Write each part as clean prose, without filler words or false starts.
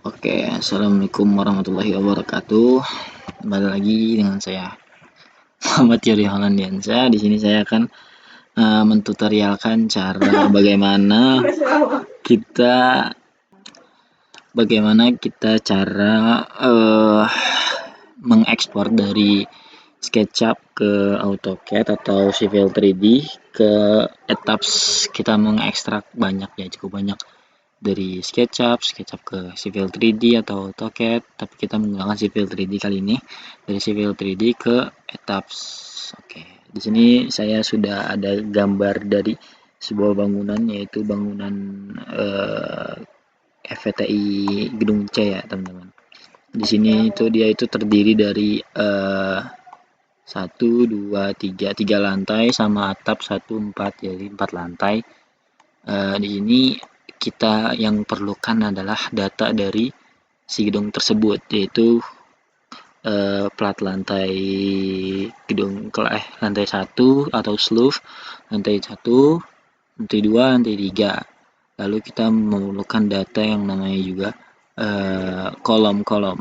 Oke, assalamualaikum warahmatullahi wabarakatuh. Kembali lagi dengan saya Muhammad Yuri Hollandiansa. Di sini saya akan mentutorialkan cara kita cara mengekspor dari SketchUp ke AutoCAD atau Civil 3D ke etaps kita mengekstrak cukup banyak dari SketchUp ke Civil 3D atau AutoCAD, tapi kita menggunakan Civil 3D kali ini. Dari Civil 3D ke etaps. Oke, di sini saya sudah ada gambar dari sebuah bangunan, yaitu bangunan FVTI Gedung C ya, teman-teman. Di sini dia itu terdiri dari 1, 2, 3 lantai sama atap 1, 4, jadi 4 lantai. Di sini kita yang perlukan adalah data dari si gedung tersebut, yaitu plat lantai gedung lantai 1 atau sloof, lantai 1, lantai 2, lantai 3. Lalu kita memerlukan data yang namanya juga kolom-kolom.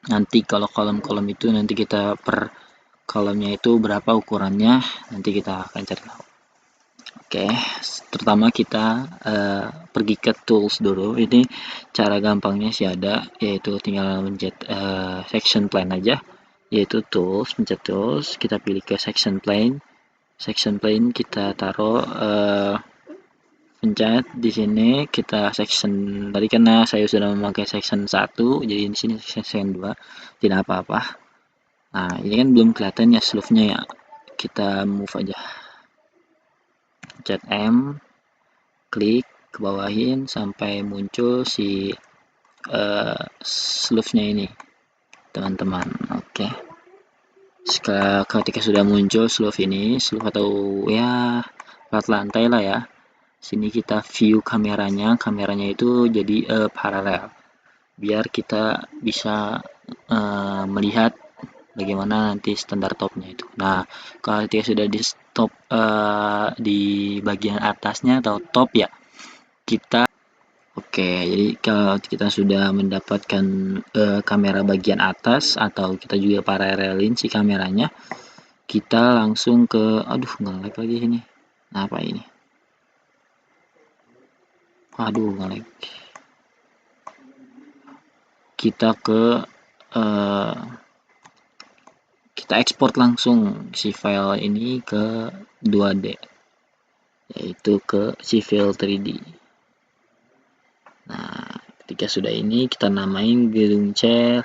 Nanti kalau kolom-kolom itu nanti kita per kolomnya itu berapa ukurannya, nanti kita akan cari tahu. Oke, pertama kita pergi ke tools dulu. Ini cara gampangnya sih ada, yaitu tinggal mencet section plane aja, yaitu tools, pencet tools, kita pilih ke section plane. Section plane kita taruh pencet di sini, kita section tadi karena saya sudah memakai section 1, jadi di sini section 2, tidak apa-apa. Nah, ini kan belum kelihatan ya slope-nya ya. Kita move aja. Pencet M, klik ke bawahin sampai muncul si slope-nya ini, teman-teman. Oke. Ketika sudah muncul slope ini, slope atau ya plat lantai lah ya. Sini kita view kameranya itu jadi paralel, biar kita bisa melihat bagaimana nanti standar topnya itu. Nah, kalau dia sudah di stop di bagian atasnya atau top ya, kita jadi kalau kita sudah mendapatkan kamera bagian atas atau kita juga paralelin si kameranya, kita langsung ke nge-lag lagi ini. Nah, apa ini? Nge-lag. Kita ke kita ekspor langsung si file ini ke 2D, yaitu ke Civil 3D. Nah, ketika sudah ini kita namain gedung C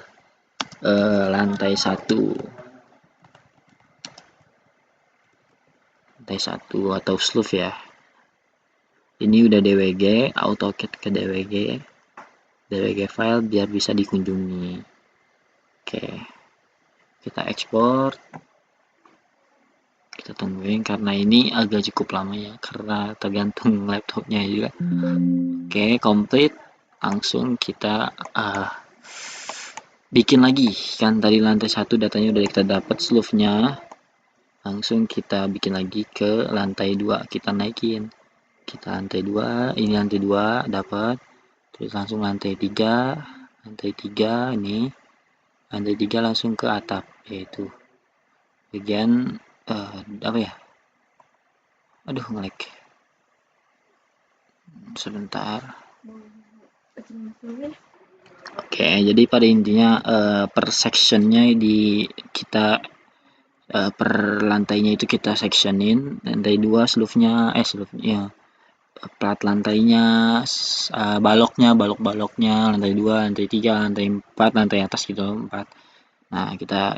lantai 1. Lantai 1 atau sloof ya. Ini udah DWG, AutoCAD ke DWG file biar bisa dikunjungi. Oke. Kita ekspor. Kita tungguin karena ini agak cukup lama ya, karena tergantung laptopnya juga. Oke, complete. Langsung kita bikin lagi, kan tadi lantai 1 datanya udah kita dapat slope-nya. Langsung kita bikin lagi ke lantai 2, kita naikin. Kita lantai 2, ini lantai 2 dapat. Terus langsung lantai 3 ini. Lantai 3 langsung ke atap, yaitu bagian apa ya? Nge-lag. Sebentar. Oke, jadi pada intinya per sectionnya kita per lantainya itu kita sectionin. Lantai 2 slope-nya plat lantainya, balok-baloknya, lantai 2, lantai 3, lantai 4, lantai atas gitu 4. Nah, kita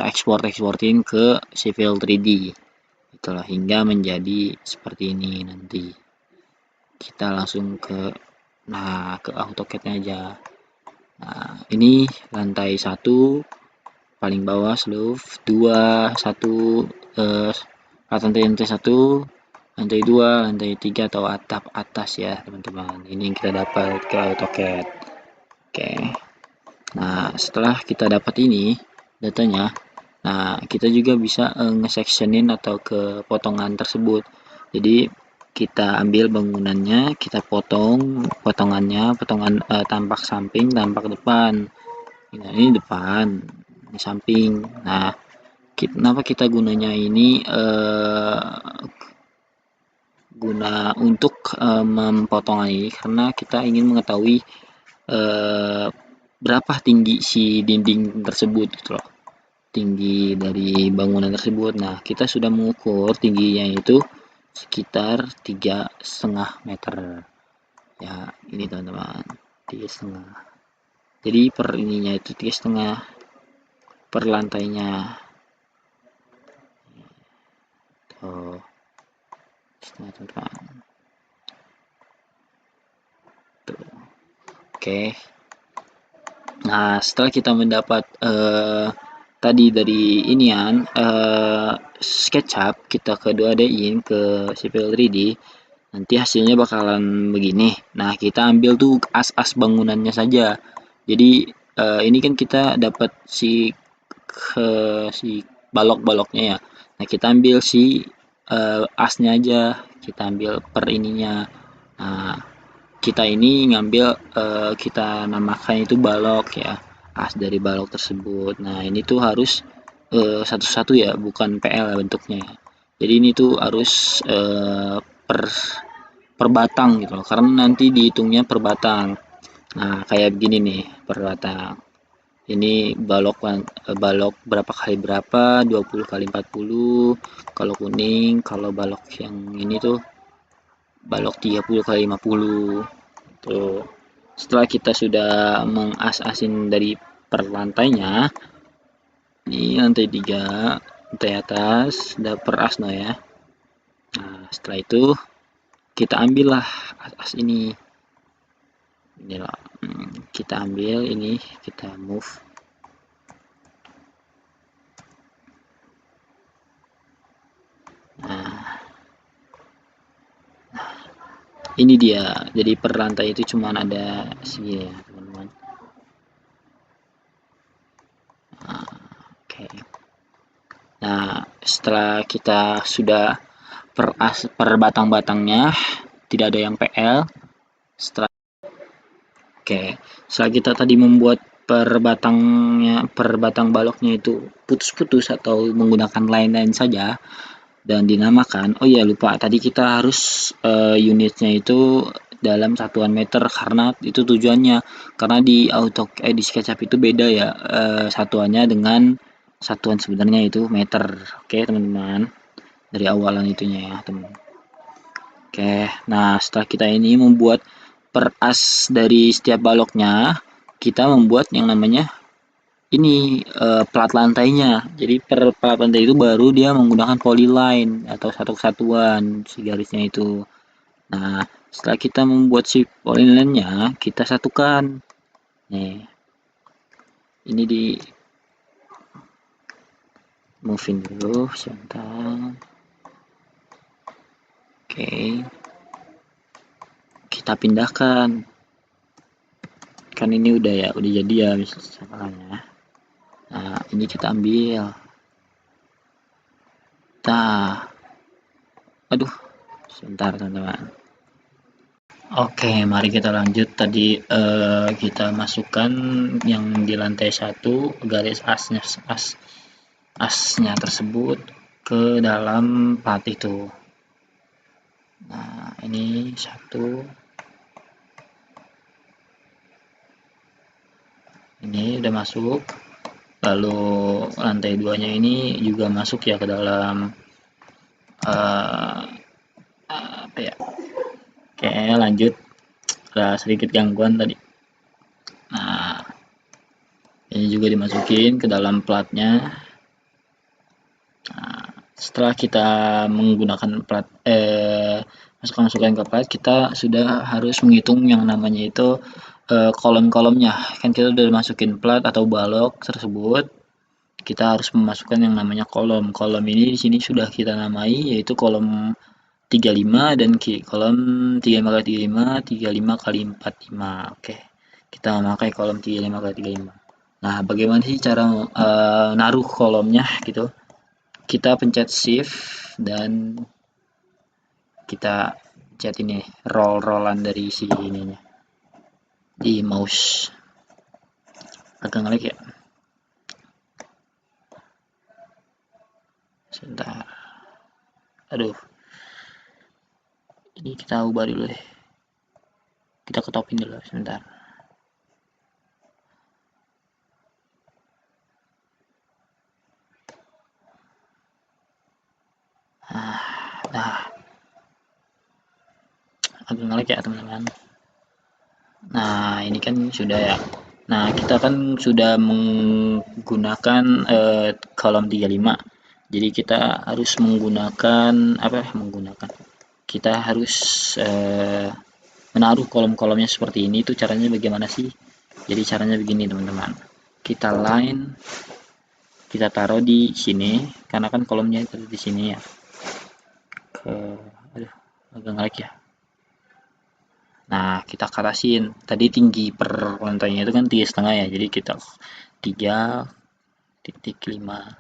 eksportin ke Civil 3D. Itulah hingga menjadi seperti ini nanti. Kita langsung ke AutoCAD-nya aja. Nah, ini lantai 1 paling bawah slope, 2, 1 lantai 1, lantai 2, lantai 3 atau atap atas ya, teman-teman. Ini yang kita dapat ke AutoCAD. Oke. Nah, setelah kita dapat ini datanya, nah kita juga bisa nge-sectionin atau ke potongan tersebut. Jadi kita ambil bangunannya, kita potong potongan tampak samping, tampak depan. Nah, ini depan, ini samping. Nah, kenapa kita gunanya ini guna untuk memotong ini karena kita ingin mengetahui berapa tinggi si dinding tersebut gitu loh, tinggi dari bangunan tersebut. Nah, kita sudah mengukur tingginya itu sekitar 3,5 meter ya. Ini teman-teman, 3,5. Jadi per ininya itu 3,5 per lantainya tuh, setengah teman-teman tuh. Oke. Nah, setelah kita mendapat tadi dari inian SketchUp, kita ke 2D-in ke Civil 3D, nanti hasilnya bakalan begini. Nah, kita ambil tuh as-as bangunannya saja. Jadi ini kan kita dapat si balok-baloknya ya. Nah, kita ambil si asnya aja, kita ambil per ininya. Nah, kita ini ngambil kita namakan itu balok ya, as dari balok tersebut. Nah, ini tuh harus satu-satu ya, bukan PL bentuknya. Jadi ini tuh harus per per batang gitu loh, karena nanti dihitungnya per batang. Nah, kayak begini nih, per batang. Ini balok berapa kali berapa, 20 kali 40. Kalau kuning, kalau balok yang ini tuh balok 30 kali 50. Tuh. Setelah kita sudah mengas-asin dari per lantainya, ini lantai 3, lantai atas, udah per as no ya. Nah, setelah itu kita ambillah as-as ini. Inilah, kita ambil ini, kita move. Nah, ini dia. Jadi per lantai itu cuma ada segini ya, teman-teman. Nah, oke. Nah, setelah kita sudah per batang-batangnya tidak ada yang PL. Setelah kita tadi membuat per batang baloknya itu putus-putus atau menggunakan line-line saja dan dinamakan. Oh iya, lupa tadi kita harus unitnya itu dalam satuan meter karena itu tujuannya. Karena di SketchUp itu beda ya satuannya dengan satuan sebenarnya itu meter. Oke, teman-teman. Dari awalan itunya ya, teman. Oke, nah setelah kita ini membuat per as dari setiap baloknya, kita membuat yang namanya ini plat lantainya. Jadi per plat lantai itu baru dia menggunakan polyline atau satu kesatuan si garisnya itu. Nah, setelah kita membuat si polyline-nya, kita satukan. Nih, ini di move-in dulu sebentar. Oke. Kita pindahkan. Kan ini udah jadi ya misalnya. Nah, ini kita ambil. Nah, aduh, sebentar teman-teman. Oke, mari kita lanjut. Tadi kita masukkan yang di lantai 1 garis asnya tersebut ke dalam plat itu. Nah, ini 1. Ini udah masuk. Lalu lantai 2-nya ini juga masuk ya ke dalam apa ya? Oke, lanjut. Ada sedikit gangguan tadi. Nah, ini juga dimasukin ke dalam platnya. Nah, setelah kita menggunakan plat masukan ke plat, kita sudah harus menghitung yang namanya itu kolom-kolomnya. Kan kita udah masukin plat atau balok tersebut, kita harus memasukkan yang namanya kolom. Kolom ini di sini sudah kita namai yaitu kolom 35 dan kolom 35 kali 35, 35 kali 45. Oke. Kita memakai kolom 35 kali 35. Nah, bagaimana sih cara naruh kolomnya gitu? Kita pencet shift dan kita chat ini roll-rollan dari si ininya di mouse. Agak ngelag ya. Sebentar. Aduh. Ini kita ubah dulu deh. Kita ketopin dulu sebentar. Nah, agak ngelag ya teman-teman. Nah, ini kan sudah ya. Nah, kita kan sudah menggunakan kolom 35. Jadi kita harus menggunakan kita harus menaruh kolom-kolomnya seperti ini. Itu caranya bagaimana sih? Jadi caranya begini teman-teman. Kita taruh di sini karena kan kolomnya itu di sini ya. Aduh, agak ngelag ya. Nah, kita karasin. Tadi tinggi per lantainya itu kan 3,5 ya. Jadi kita 3,5.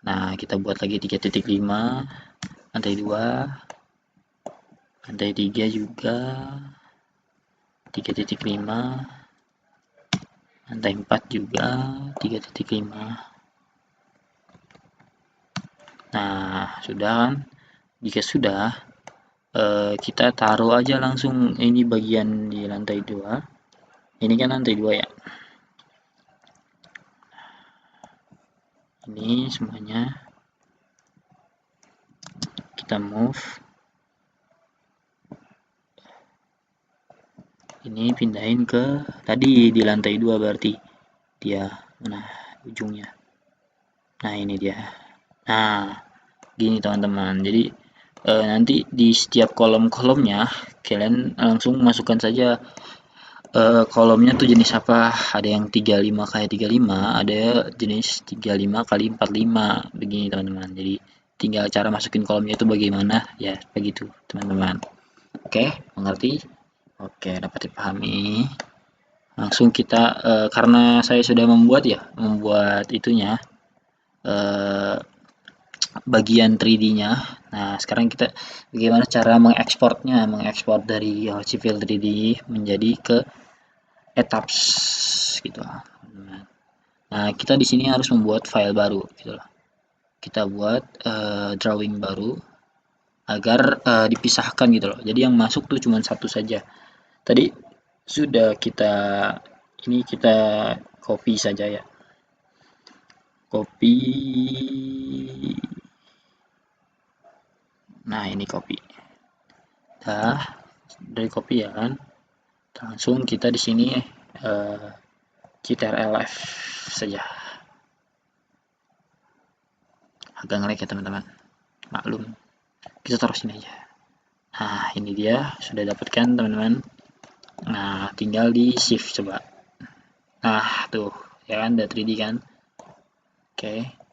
Nah, kita buat lagi 3,5. Lantai 2. Lantai 3 juga 3,5. Lantai 4 juga 3,5. Nah, sudah kan? Jika sudah, kita taruh aja langsung ini bagian di lantai 2. Ini kan lantai 2 ya. Ini semuanya kita move. Ini pindahin ke tadi di lantai 2 berarti dia. Nah, ujungnya. Nah, ini dia. Nah, gini teman-teman. Jadi nanti di setiap kolom-kolomnya kalian langsung masukkan saja kolomnya tuh jenis apa. Ada yang 35 kayak 35, ada jenis 35 kali 45 begini teman-teman. Jadi tinggal cara masukin kolomnya itu bagaimana ya, begitu teman-teman. Oke, mengerti? Oke, dapat dipahami. Langsung kita karena saya sudah membuat itunya bagian 3D-nya. Nah, sekarang kita bagaimana cara mengekspor dari Civil 3D menjadi ke etaps gitu. Nah, kita di sini harus membuat file baru gitu loh. Kita buat drawing baru agar dipisahkan gitu loh. Jadi yang masuk tuh cuma satu saja. Tadi sudah kita copy saja ya. Copy. Nah, ini copy. Dah, dari copy ya kan. Langsung kita di sini ctrlf saja. Agak ngelag ya teman-teman. Maklum. Kita taruh sini aja. Nah, ini dia sudah dapatkan teman-teman. Nah, tinggal di shift coba. Nah, tuh ya kan udah 3D kan. Oke.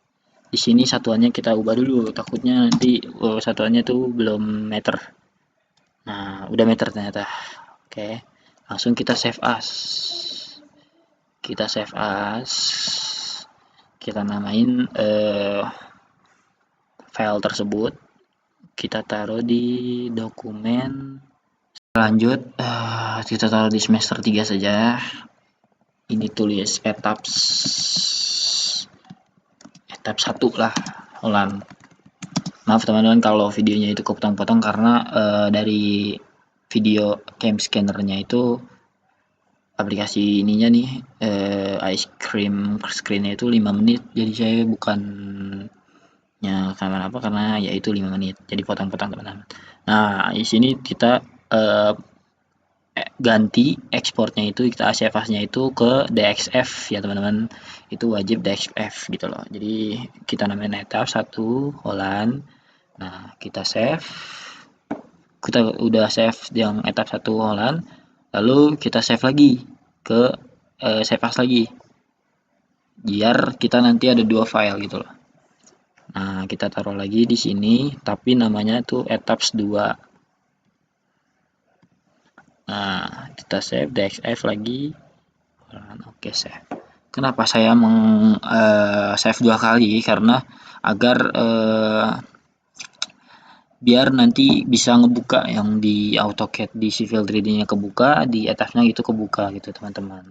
Di sini satuannya kita ubah dulu, takutnya nanti satuannya tuh belum meter. Nah, udah meter ternyata. Oke. Langsung kita save as. Kita namain file tersebut. Kita taruh di dokumen. Lanjut, kita taruh di semester 3 saja. Ini tulis etaps 1 lah, ulang. Maaf teman-teman kalau videonya itu kepotong-potong karena dari video cam scannernya itu aplikasi ininya nih ice cream screennya itu 5 menit, jadi saya bukannya kamera apa karena yaitu 5 menit, jadi potong-potong teman-teman. Nah, di sini kita ganti ekspornya itu, kita save as-nya itu ke DXF ya teman-teman, itu wajib DXF gitu loh. Jadi kita namain etap 1 Holland. Nah, kita save, kita udah save yang etap 1 Holland, lalu kita save lagi ke save as lagi biar kita nanti ada 2 file gitu loh. Nah, kita taruh lagi di sini tapi namanya tuh etaps 2. Nah, kita save DXF lagi. Oke, save. Kenapa saya save 2 kali? Karena agar biar nanti bisa ngebuka yang di AutoCAD di Civil 3D-nya kebuka, di attach-nya itu kebuka gitu teman-teman.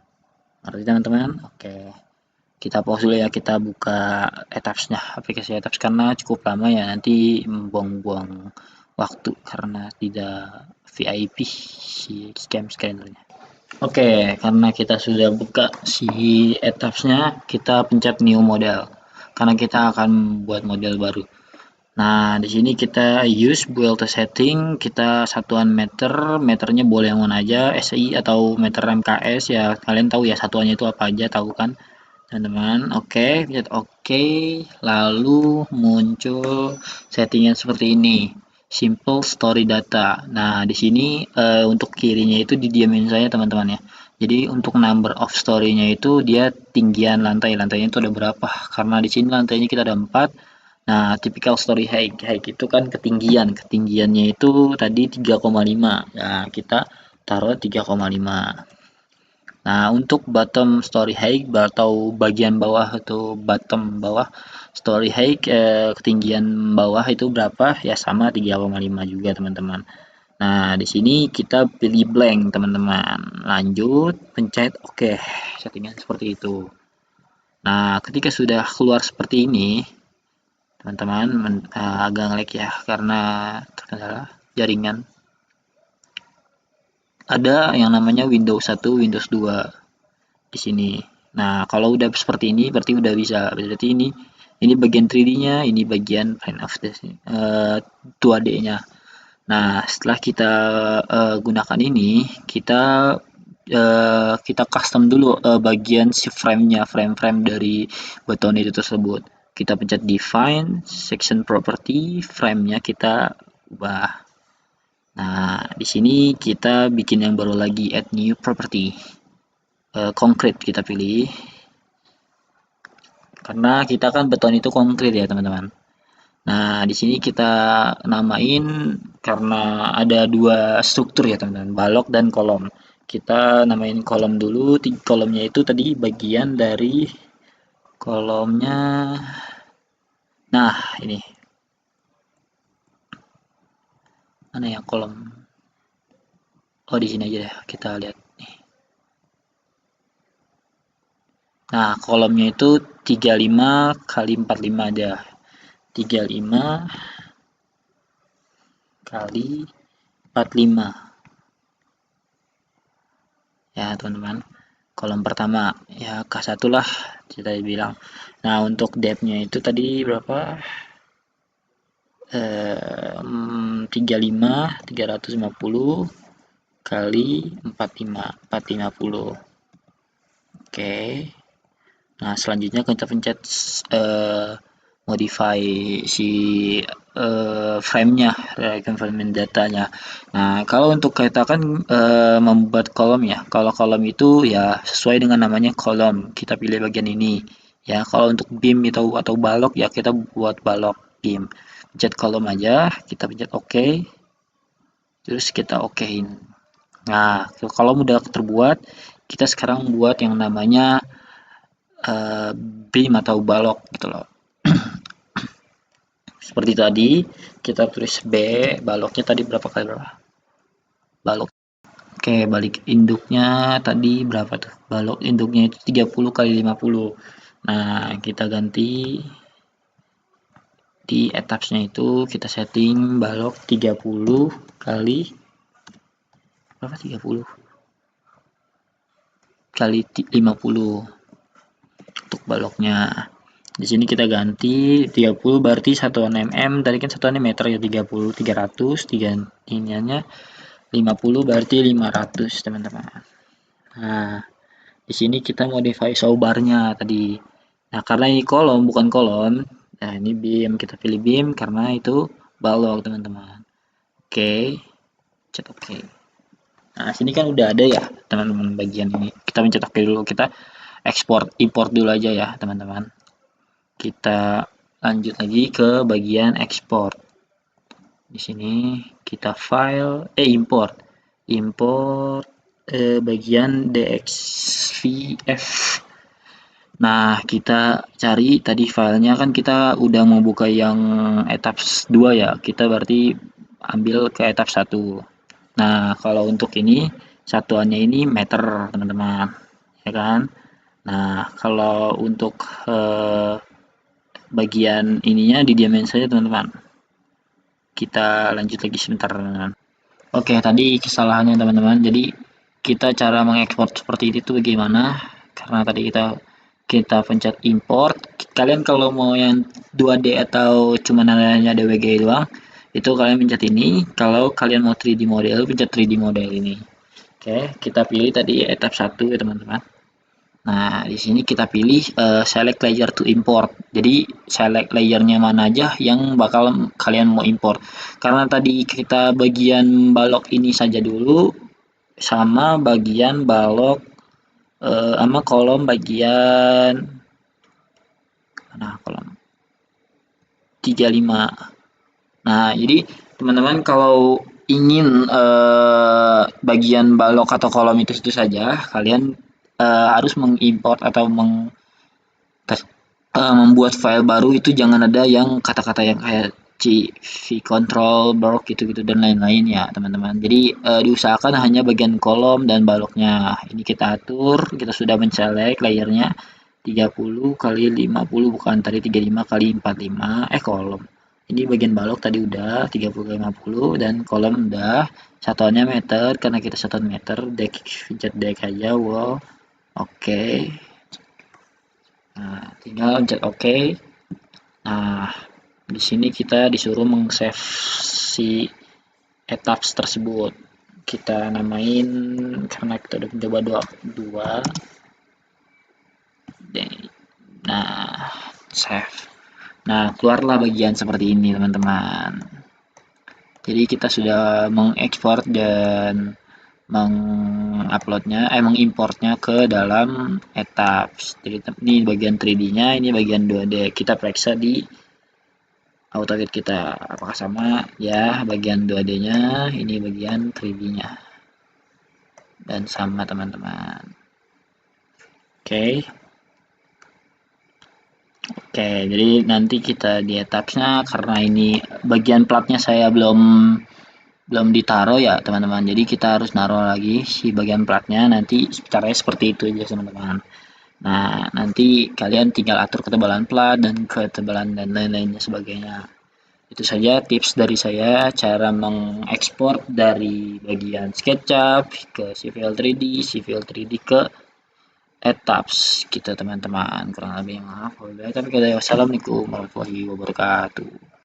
Ngerti teman-teman? Oke. Kita pause dulu ya, kita buka attach-nya, aplikasi attach karena cukup lama ya, nanti membuang-buang waktu karena tidak VIP si scam scannernya. Oke, karena kita sudah buka si attach-nya, kita pencet new model karena kita akan buat model baru. Nah, di sini kita use build setting, kita satuan meter, meternya boleh yang mana aja, SI atau meter MKS ya, kalian tahu ya satuannya itu apa aja, tahu kan teman-teman. Oke, pencet oke, lalu muncul settingan seperti ini, simple story data. Nah, di sini untuk kirinya itu didiamin saya teman-teman ya. Jadi untuk number of story-nya itu dia tinggian lantainya itu ada berapa, karena di sini lantainya kita ada 4. Nah, typical story height itu kan ketinggiannya itu tadi 3,5. Nah, kita taruh 3,5. Nah, untuk bottom story height atau bagian bawah itu bottom bawah story height, ketinggian bawah itu berapa? Ya sama 3,5 juga teman-teman. Nah, di sini kita pilih blank teman-teman. Lanjut, pencet oke. Settingan seperti itu. Nah, ketika sudah keluar seperti ini, teman-teman agak nge-lag ya karena terkendala jaringan. Ada yang namanya Windows 1, Windows 2 di sini. Nah, kalau udah seperti ini berarti udah bisa. Berarti ini bagian 3D-nya, ini bagian Paint of the 2D-nya. Nah, setelah kita gunakan ini, kita custom dulu bagian si frame-nya, frame dari beton itu tersebut. Kita pencet define, section property, frame-nya kita ubah. Nah, di sini kita bikin yang baru lagi, add new property. Concrete kita pilih. Karena kita kan beton itu konkret ya, teman-teman. Nah, di sini kita namain karena ada dua struktur ya, teman-teman, balok dan kolom. Kita namain kolom dulu, kolomnya itu tadi bagian dari kolomnya. Nah, ini. Mana ya kolom? Oh, di sini aja deh, kita lihat nih. Nah, kolomnya itu 35 kali 45 aja. 35 kali 45. Ya, teman-teman. Kolom pertama ya K1 lah kita bilang. Nah, untuk depth-nya itu tadi berapa? 350 kali 450. Oke. Nah, selanjutnya kita pencet modify si frame-nya, confinement datanya. Nah, kalau untuk kita kan membuat kolom ya. Kalau kolom itu ya sesuai dengan namanya kolom. Kita pilih bagian ini. Ya, kalau untuk beam atau balok ya kita buat balok beam. Pencet kolom aja, kita pencet OK. Terus kita OK-in. Nah, kalau udah terbuat, kita sekarang buat yang namanya beam atau balok gitu loh. Seperti tadi, kita tulis B, baloknya tadi berapa kali berapa? Balok. Oke, balik induknya tadi berapa tuh? Balok induknya itu 30 kali 50. Nah, kita ganti di attach-nya itu kita setting balok 30 kali berapa? 30 kali 50 untuk baloknya. Di sini kita ganti 30 berarti satuan mm, tadi kan satuannya meter ya, 30 300, iniannya 50 berarti 500 teman-teman. Nah, di sini kita modify bar-nya tadi. Nah, karena ini kolom bukan kolom, nah ini beam, kita pilih beam karena itu balok teman-teman. Oke, cet oke. Nah, sini kan udah ada ya teman-teman bagian ini. Kita pencet oke dulu, kita import dulu aja ya teman-teman. Kita lanjut lagi ke bagian export. Di sini kita file import bagian DXVF. Nah, kita cari tadi filenya kan kita udah mau buka yang etaps 2 ya, kita berarti ambil ke etaps 1. Nah, kalau untuk ini satuannya ini meter, teman-teman, ya kan? Nah, kalau untuk bagian ininya di dimensi saja, teman-teman. Kita lanjut lagi sebentar. Oke, tadi kesalahannya teman-teman. Jadi kita cara mengekspor seperti itu bagaimana? Karena tadi kita pencet import. Kalian kalau mau yang 2D atau cuma hanya DWG doang, itu kalian pencet ini. Kalau kalian mau 3D model, pencet 3D model ini. Oke, kita pilih tadi etap 1 ya teman-teman. Nah, di sini kita pilih select layer to import. Jadi, select layernya mana aja yang bakal kalian mau import. Karena tadi kita bagian balok ini saja dulu, sama bagian balok sama kolom bagian mana kolom 35. Nah, jadi teman-teman kalau ingin bagian balok atau kolom itu saja, kalian harus mengimport atau membuat file baru itu jangan ada yang kata-kata yang kayak CV control, block gitu-gitu dan lain-lain ya teman-teman. Jadi diusahakan hanya bagian kolom dan baloknya. Ini kita atur, kita sudah menselect layernya 30 kali 50 bukan tadi 35 kali 45 kolom. Ini bagian balok tadi udah 30 kali 50 dan kolom udah. Satuannya meter karena kita satuan meter, pencet deck aja, wow. Oke. Nah, tinggal pencet OK. Nah, di sini kita disuruh meng-save si etaps tersebut. Kita namain karena kita udah mencoba dua. Nah, save. Nah, keluarlah bagian seperti ini, teman-teman. Jadi kita sudah mengekspor dan mengimportnya ke dalam etaps. Jadi ini bagian 3D-nya, ini bagian 2D. Kita periksa di AutoCAD kita apakah sama ya, bagian 2D-nya, ini bagian 3D-nya. Dan sama teman-teman. Oke. Oke, jadi nanti kita di etapsnya karena ini bagian platnya saya belum ditaruh ya teman-teman. Jadi kita harus naruh lagi si bagian platnya, nanti caranya seperti itu aja teman-teman. Nah, nanti kalian tinggal atur ketebalan plat dan ketebalan dan lain-lainnya sebagainya. Itu saja tips dari saya cara mengekspor dari bagian SketchUp ke Civil 3D, Civil 3D ke etaps kita teman-teman. Kurang lebih maaf. Wassalamualaikum warahmatullahi wabarakatuh.